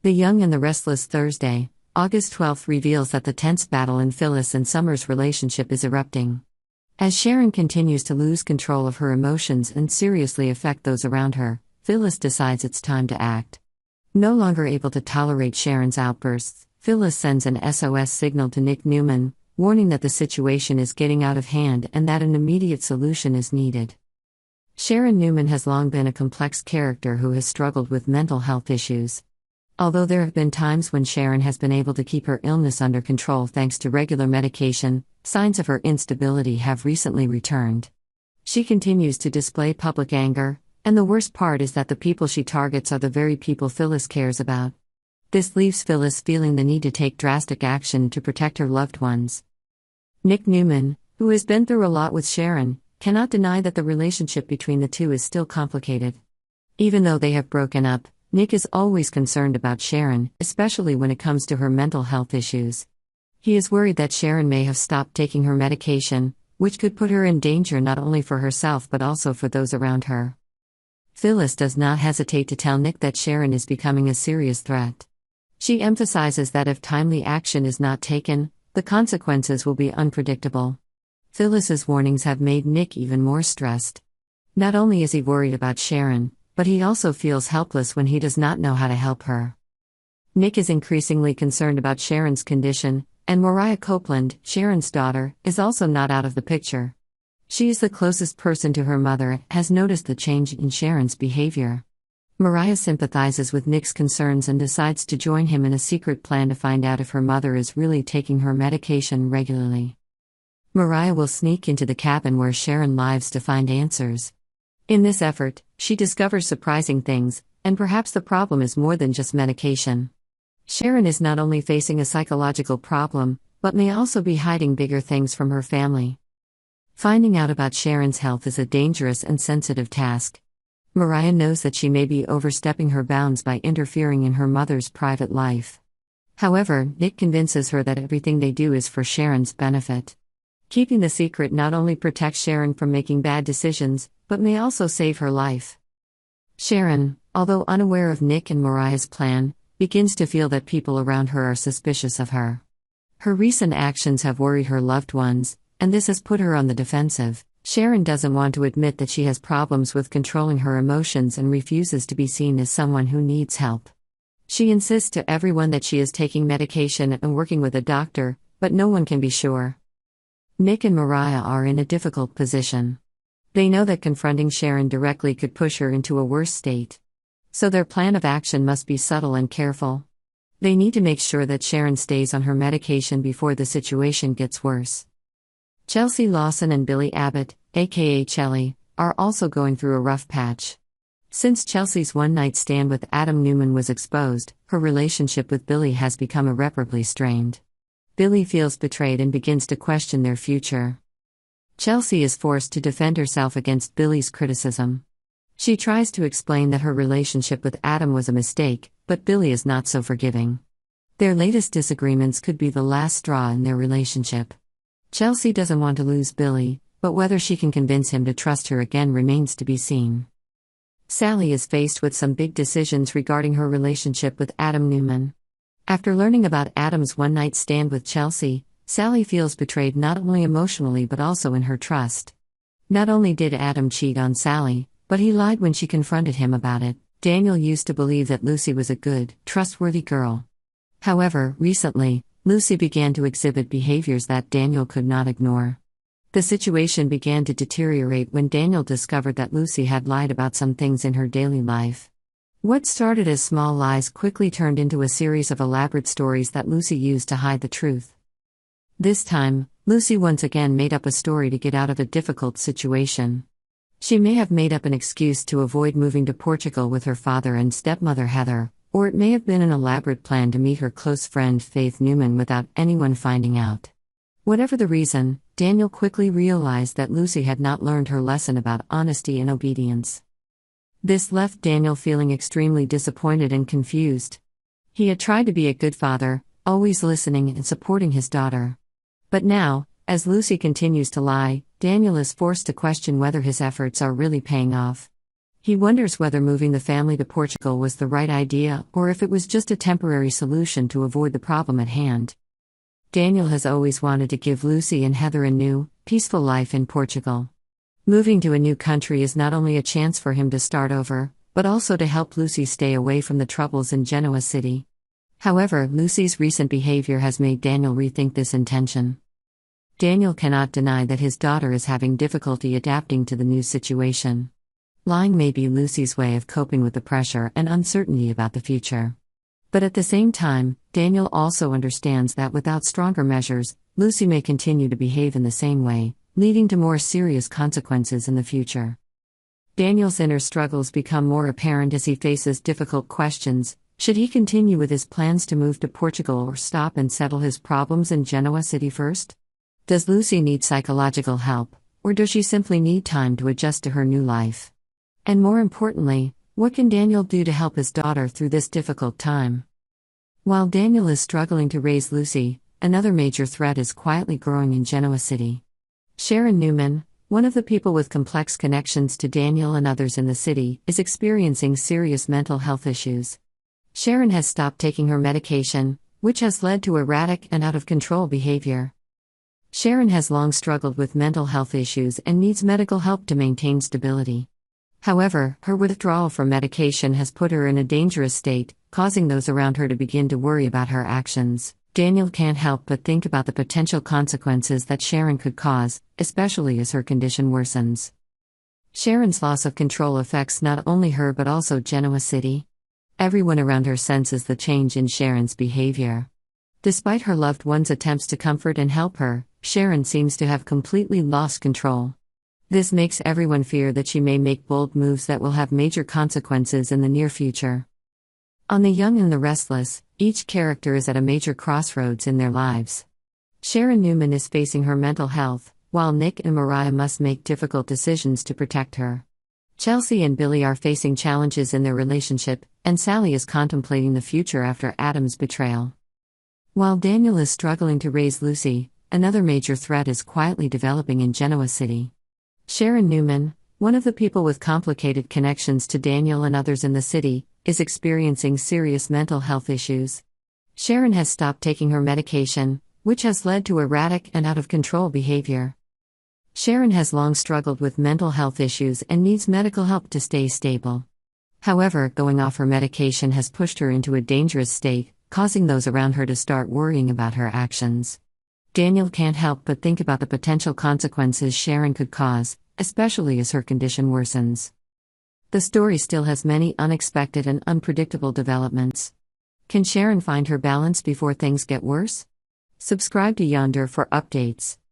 The Young and the Restless. Thursday, August 12 reveals that the tense battle in Phyllis and Summer's relationship is erupting. As Sharon continues to lose control of her emotions and seriously affect those around her, Phyllis decides it's time to act. No longer able to tolerate Sharon's outbursts, Phyllis sends an SOS signal to Nick Newman, warning that the situation is getting out of hand and that an immediate solution is needed. Sharon Newman has long been a complex character who has struggled with mental health issues. Although there have been times when Sharon has been able to keep her illness under control thanks to regular medication, signs of her instability have recently returned. She continues to display public anger, and the worst part is that the people she targets are the very people Phyllis cares about. This leaves Phyllis feeling the need to take drastic action to protect her loved ones. Nick Newman, who has been through a lot with Sharon, cannot deny that the relationship between the two is still complicated. Even though they have broken up, Nick is always concerned about Sharon, especially when it comes to her mental health issues. He is worried that Sharon may have stopped taking her medication, which could put her in danger not only for herself but also for those around her. Phyllis does not hesitate to tell Nick that Sharon is becoming a serious threat. She emphasizes that if timely action is not taken, the consequences will be unpredictable. Phyllis's warnings have made Nick even more stressed. Not only is he worried about Sharon, but he also feels helpless when he does not know how to help her. Nick is increasingly concerned about Sharon's condition, and Mariah Copeland, Sharon's daughter, is also not out of the picture. She is the closest person to her mother and has noticed the change in Sharon's behavior. Mariah sympathizes with Nick's concerns and decides to join him in a secret plan to find out if her mother is really taking her medication regularly. Mariah will sneak into the cabin where Sharon lives to find answers. In this effort, she discovers surprising things, and perhaps the problem is more than just medication. Sharon is not only facing a psychological problem, but may also be hiding bigger things from her family. Finding out about Sharon's health is a dangerous and sensitive task. Mariah knows that she may be overstepping her bounds by interfering in her mother's private life. However, Nick convinces her that everything they do is for Sharon's benefit. Keeping the secret not only protects Sharon from making bad decisions, but may also save her life. Sharon, although unaware of Nick and Mariah's plan, begins to feel that people around her are suspicious of her. Her recent actions have worried her loved ones, and this has put her on the defensive. Sharon doesn't want to admit that she has problems with controlling her emotions and refuses to be seen as someone who needs help. She insists to everyone that she is taking medication and working with a doctor, but no one can be sure. Nick and Mariah are in a difficult position. They know that confronting Sharon directly could push her into a worse state. So their plan of action must be subtle and careful. They need to make sure that Sharon stays on her medication before the situation gets worse. Chelsea Lawson and Billy Abbott, aka Chelly, are also going through a rough patch. Since Chelsea's one-night stand with Adam Newman was exposed, her relationship with Billy has become irreparably strained. Billy feels betrayed and begins to question their future. Chelsea is forced to defend herself against Billy's criticism. She tries to explain that her relationship with Adam was a mistake, but Billy is not so forgiving. Their latest disagreements could be the last straw in their relationship. Chelsea doesn't want to lose Billy, but whether she can convince him to trust her again remains to be seen. Sally is faced with some big decisions regarding her relationship with Adam Newman. After learning about Adam's one-night stand with Chelsea, Sally feels betrayed not only emotionally but also in her trust. Not only did Adam cheat on Sally, but he lied when she confronted him about it. Daniel used to believe that Lucy was a good, trustworthy girl. However, recently, Lucy began to exhibit behaviors that Daniel could not ignore. The situation began to deteriorate when Daniel discovered that Lucy had lied about some things in her daily life. What started as small lies quickly turned into a series of elaborate stories that Lucy used to hide the truth. This time, Lucy once again made up a story to get out of a difficult situation. She may have made up an excuse to avoid moving to Portugal with her father and stepmother Heather, or it may have been an elaborate plan to meet her close friend Faith Newman without anyone finding out. Whatever the reason, Daniel quickly realized that Lucy had not learned her lesson about honesty and obedience. This left Daniel feeling extremely disappointed and confused. He had tried to be a good father, always listening and supporting his daughter. But now, as Lucy continues to lie, Daniel is forced to question whether his efforts are really paying off. He wonders whether moving the family to Portugal was the right idea or if it was just a temporary solution to avoid the problem at hand. Daniel has always wanted to give Lucy and Heather a new, peaceful life in Portugal. Moving to a new country is not only a chance for him to start over, but also to help Lucy stay away from the troubles in Genoa City. However, Lucy's recent behavior has made Daniel rethink this intention. Daniel cannot deny that his daughter is having difficulty adapting to the new situation. Lying may be Lucy's way of coping with the pressure and uncertainty about the future. But at the same time, Daniel also understands that without stronger measures, Lucy may continue to behave in the same way, leading to more serious consequences in the future. Daniel's inner struggles become more apparent as he faces difficult questions. Should he continue with his plans to move to Portugal or stop and settle his problems in Genoa City first? Does Lucy need psychological help, or does she simply need time to adjust to her new life? And more importantly, what can Daniel do to help his daughter through this difficult time? While Daniel is struggling to raise Lucy, another major threat is quietly growing in Genoa City. Sharon Newman, one of the people with complex connections to Daniel and others in the city, is experiencing serious mental health issues. Sharon has stopped taking her medication, which has led to erratic and out-of-control behavior. Sharon has long struggled with mental health issues and needs medical help to maintain stability. However, her withdrawal from medication has put her in a dangerous state, causing those around her to begin to worry about her actions. Daniel can't help but think about the potential consequences that Sharon could cause, especially as her condition worsens. Sharon's loss of control affects not only her but also Genoa City. Everyone around her senses the change in Sharon's behavior. Despite her loved one's attempts to comfort and help her, Sharon seems to have completely lost control. This makes everyone fear that she may make bold moves that will have major consequences in the near future. On The Young and the Restless, each character is at a major crossroads in their lives. Sharon Newman is facing her mental health, while Nick and Mariah must make difficult decisions to protect her. Chelsea and Billy are facing challenges in their relationship, and Sally is contemplating the future after Adam's betrayal. While Daniel is struggling to raise Lucy, another major threat is quietly developing in Genoa City. Sharon Newman, one of the people with complicated connections to Daniel and others in the city, is experiencing serious mental health issues. Sharon has stopped taking her medication, which has led to erratic and out-of-control behavior. Sharon has long struggled with mental health issues and needs medical help to stay stable. However, going off her medication has pushed her into a dangerous state, causing those around her to start worrying about her actions. Daniel can't help but think about the potential consequences Sharon could cause, especially as her condition worsens. The story still has many unexpected and unpredictable developments. Can Sharon find her balance before things get worse? Subscribe to Yonder for updates.